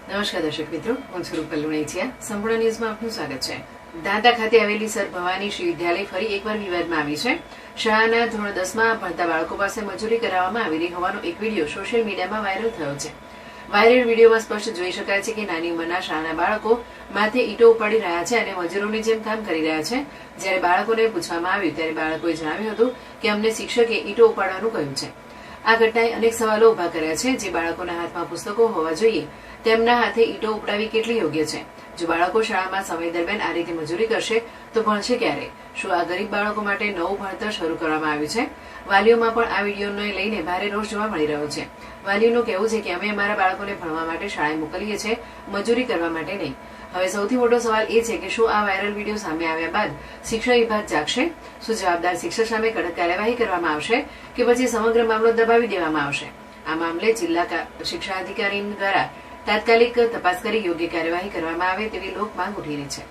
નમસ્કાર દર્શક મિત્રો, હું છું રૂપલ લુણેચિયા. સંપૂર્ણ ન્યૂઝમાં આપનું સ્વાગત છે. દાંતા ખાતે આવેલી સર ભવાની શ્રી વિદ્યાલય ફરી એકવાર વિવાદમાં આવી છે. શાળાના ધોરણ 10માં ભણતા બાળકો પાસે મજૂરી કરાવવામાં આવી રહી હોવાનો એક વિડીયો સોશિયલ મીડિયામાં વાયરલ થયો છે. વાયરલ વિડીયોમાં સ્પષ્ટ જોઈ શકાય છે કે નાની ઉંમરના શાળાના બાળકો માથે ઈંટો ઉપાડી રહ્યા છે અને મજૂરોની જેમ કામ કરી રહ્યા છે. જ્યારે બાળકોને પૂછવામાં આવ્યું ત્યારે બાળકોએ જણાવ્યું હતું કે અમને શિક્ષકે ઈંટો ઉપાડવાનું કહ્યું છે. આ ઘટનાએ અનેક સવાલો ઉભા કર્યા છે. જે બાળકોના હાથમાં પુસ્તકો હોવા જોઈએ તેમના હાથે ઈંટો ઉપડાવી કેટલી યોગ્ય છે? જો બાળકો શાળામાં સમય દરમિયાન આ રીતે મજૂરી કરશે તો ભણશે ક્યારે? શું આ ગરીબ બાળકો માટે નવું ભણતર શરૂ કરવામાં આવ્યું છે? વાલીઓમાં પણ આ વિડીયોને લઈને ભારે રોષ જોવા મળી રહ્યો છે. વાલીઓનું કહેવું છે કે અમે અમારા બાળકોને ભણવા માટે શાળાએ મોકલીએ છીએ, મજૂરી કરવા માટે નહીં. હવે સૌથી મોટો સવાલ એ છે કે શું આ વાયરલ વિડીયો સામે આવ્યા બાદ શિક્ષણ વિભાગ જાગશે? શું જવાબદાર શિક્ષક સામે કડક કાર્યવાહી કરવામાં આવશે કે પછી સમગ્ર મામલો દબાવી દેવામાં આવશે? આ મામલે જિલ્લા શિક્ષણાધિકારી દ્વારા તાત્કાલિક તપાસ કરી યોગ્ય કાર્યવાહી કરવામાં આવે તેવી લોક માંગ ઉઠી રહી છે.